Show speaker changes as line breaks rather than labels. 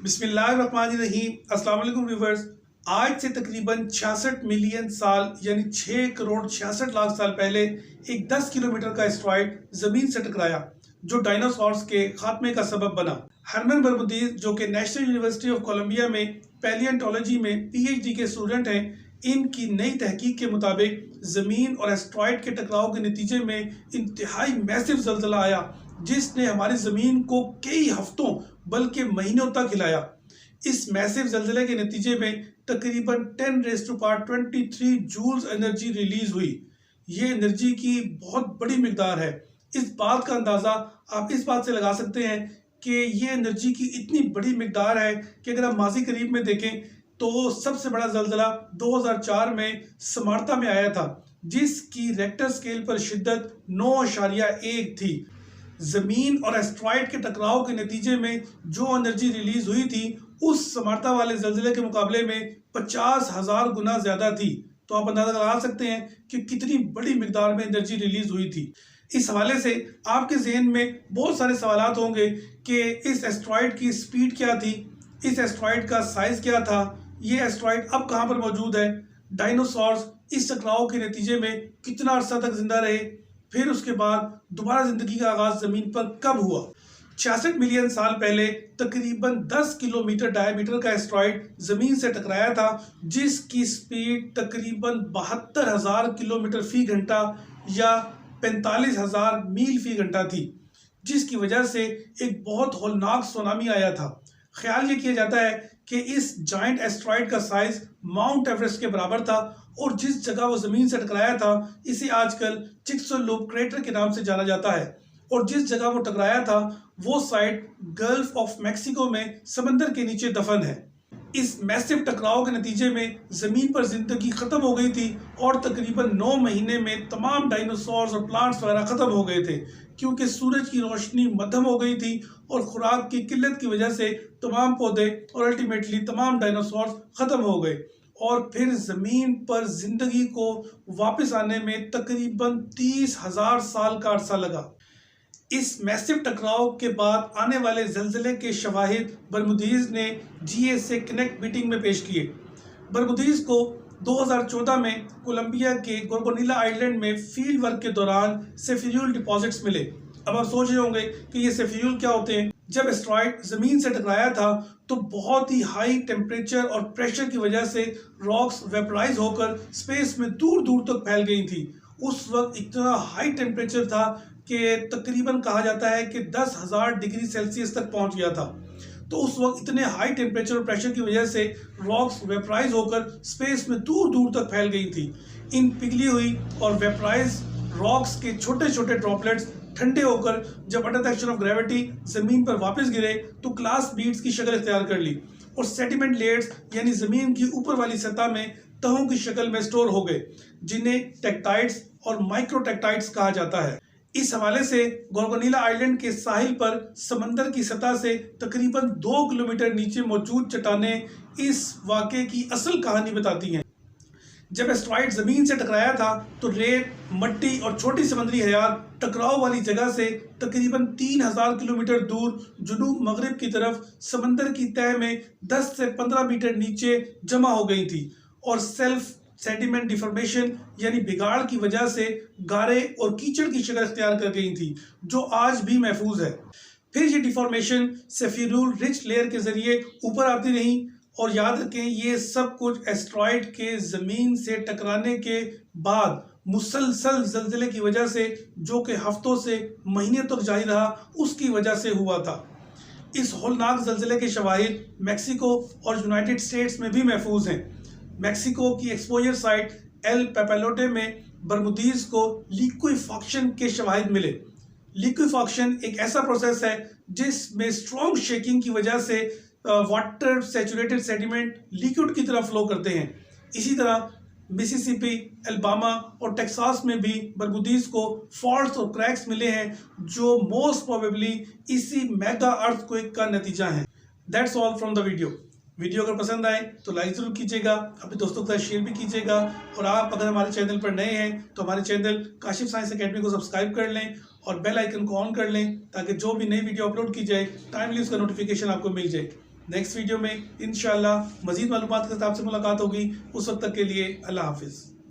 बिस्मिल्लाहिर्रहमानिर्रहीम। अस्सलाम वालेकुम व्यूवर्स। आज से तकरीबन 66 मिलियन साल यानी 6 करोड़ 66 लाख साल पहले एक 10 किलोमीटर का एस्ट्रॉइड जमीन से टकराया जो डायनासोर्स के खात्मे का सबब बना। हरमन बरमुदीज जो कि नेशनल यूनिवर्सिटी ऑफ कोलंबिया में पैलियोंटोलॉजी में पीएचडी के स्टूडेंट हैं, इनकी नई तहकीक के मुताबिक ज़मीन और एस्ट्रॉइड के टकराव के नतीजे में इंतहाई मैसिव ज़ल्ज़ला आया जिसने हमारी ज़मीन को कई हफ्तों बल्कि महीनों तक हिलाया। इस मैसिव ज़ल्ज़ले के नतीजे में तकरीबन 10⁻23 जूल्स एनर्जी रिलीज हुई। ये एनर्जी की बहुत बड़ी मिकदार है। इस बात का अंदाज़ा आप इस बात से लगा सकते हैं कि ये एनर्जी की इतनी बड़ी मिकदार है कि अगर आप माजी करीब में देखें तो सबसे बड़ा ज़ल्ज़ला 2004 में स्मार्ता में आया था जिसकी रेक्टर स्केल पर शिद्दत 9.1 थी। ज़मीन और एस्ट्रॉइड के टकराव के नतीजे में जो एनर्जी रिलीज हुई थी उस स्मार्ता वाले ज़ल्ज़ले के मुकाबले में 50,000 गुना ज़्यादा थी। तो आप अंदाज़ा लगा सकते हैं कि कितनी बड़ी मिकदार में एनर्जी रिलीज हुई थी। इस हवाले से आपके जहन में बहुत सारे सवालात होंगे कि इस एस्ट्रॉइड की स्पीड क्या थी, इस एस्ट्रॉइड का साइज़ क्या था, ये एस्ट्रॉइड अब कहाँ पर मौजूद है, डायनासोर्स इस टकराव के नतीजे में कितना अरसा तक जिंदा रहे, फिर उसके बाद दोबारा ज़िंदगी का आगाज़ ज़मीन पर कब हुआ। 66 मिलियन साल पहले तकरीबन 10 किलोमीटर डायमीटर का एस्ट्रॉइड ज़मीन से टकराया था जिसकी स्पीड तकरीबन 72,000 किलोमीटर फी घंटा या 45,000 मील फी घंटा थी, जिसकी वजह से एक बहुत हौलनाक सुनामी आया था। ख्याल ये किया जाता है कि इस जाइंट एस्ट्रॉइड का साइज माउंट एवरेस्ट के बराबर था और जिस जगह वो ज़मीन से टकराया था इसे आजकल चिक्सोलूप क्रेटर के नाम से जाना जाता है और जिस जगह वो टकराया था वो साइट गल्फ ऑफ मैक्सिको में समंदर के नीचे दफन है। इस मैसिव टकराव के नतीजे में ज़मीन पर ज़िंदगी ख़त्म हो गई थी और तकरीबन 9 महीने में तमाम डायनासोर्स और प्लांट्स वगैरह ख़त्म हो गए थे क्योंकि सूरज की रोशनी मध्यम हो गई थी और खुराक की किल्लत की वजह से तमाम पौधे और अल्टीमेटली तमाम डायनासोर्स ख़त्म हो गए और फिर ज़मीन पर ज़िंदगी को वापस आने में तकरीबन 30,000 साल का अरसा लगा। इस मैसिव टकराव के बाद आने वाले ज़ल्ज़ले के शवाहिद बरमुदीज़ ने GSA कनेक्ट मीटिंग में पेश किए। बरमुदीज़ को 2014 में कोलंबिया के गोरगोनीला आइलैंड में फील्ड वर्क के दौरान सेफियूल डिपॉजिट्स मिले। अब आप सोच रहे होंगे कि ये सेफियूल क्या होते हैं। जब एस्ट्रॉइड ज़मीन से टकराया था तो बहुत ही हाई टेम्परेचर और प्रेशर की वजह से रॉक्स वेपराइज होकर स्पेस में दूर दूर तक फैल गई थी। उस वक्त इतना हाई टेम्परेचर था कि तकरीबन कहा जाता है कि 10,000 डिग्री सेल्सियस तक पहुंच गया था। तो उस वक्त इतने हाई टेम्परेचर और प्रेशर की वजह से रॉक्स वेपराइज होकर स्पेस में दूर दूर तक फैल गई थी। इन पिघली हुई और वेपराइज रॉक्स के छोटे छोटे ड्रॉपलेट्स ठंडे होकर जब under the action of gravity ज़मीन पर वापस गिरे तो ग्लास बीड्स की शक्ल इख्तियार कर ली और सेडिमेंट लेयर्स यानी ज़मीन की ऊपर वाली सतह में तहों की शक्ल में स्टोर हो गए जिन्हें टेक्टाइट्स और माइक्रोटेक्टाइट्स कहा जाता है। इस हवाले से गोरगोनीला आइलैंड के साहिल पर समंदर की सतह से तकरीबन 2 किलोमीटर नीचे मौजूद चट्टानें इस वाक़े की असल कहानी बताती हैं। जब एस्ट्रॉइड ज़मीन से टकराया था तो रेत, मट्टी और छोटी समुद्री हयात टकराव वाली जगह से तकरीबन 3,000 किलोमीटर दूर जुनूब मगरिब की तरफ समंदर की तह में 10 से 15 मीटर नीचे जमा हो गई थी और सेल्फ सेडिमेंट डिफॉर्मेशन यानी बिगाड़ की वजह से गारे और कीचड़ की शक्ल इख्तियार कर गई थी जो आज भी महफूज है। फिर ये डिफॉर्मेशन सेफियूल रिच लेयर के ज़रिए ऊपर आती रही और याद रखें ये सब कुछ एस्ट्रॉइड के ज़मीन से टकराने के बाद मुसलसल ज़ल्ज़ले की वजह से जो कि हफ्तों से महीने तक जारी रहा उसकी वजह से हुआ था। इस हौलनाक ज़ल्ज़ले के शवाहिद मैक्सिको और यूनाइटेड स्टेट्स में भी महफूज हैं। मैक्सिको की एक्सपोजर साइट एल पेपेलोटे में बरमुदीज़ को लिक्विफाक्शन के शवाहिद मिले। लिक्विफाक्शन एक ऐसा प्रोसेस है जिसमें स्ट्रॉन्ग शेकिंग की वजह से वाटर सैचुरेटेड सेडिमेंट लिक्विड की तरफ फ्लो करते हैं। इसी तरह मिसिसिपी, अल्बामा और टेक्सास में भी बरमुदीज़ को फॉल्ट्स और क्रैक्स मिले हैं जो मोस्ट प्रोबेबली इसी मेगा अर्थक्वेक का नतीजा है। That's all from the video अगर पसंद आए तो लाइक ज़रूर कीजिएगा, अपने दोस्तों के साथ शेयर भी कीजिएगा और आप अगर हमारे चैनल पर नए हैं तो हमारे चैनल काशिफ साइंस एकेडमी को सब्सक्राइब कर लें और बेल आइकन को ऑन कर लें ताकि जो भी नई वीडियो अपलोड की जाए टाइमली उसका नोटिफिकेशन आपको मिल जाए। नेक्स्ट वीडियो में इंशाल्लाह मजीद मालूमात के हिसाब से मुलाकात होगी। उस वक्त तक के लिए अल्लाह हाफिज़।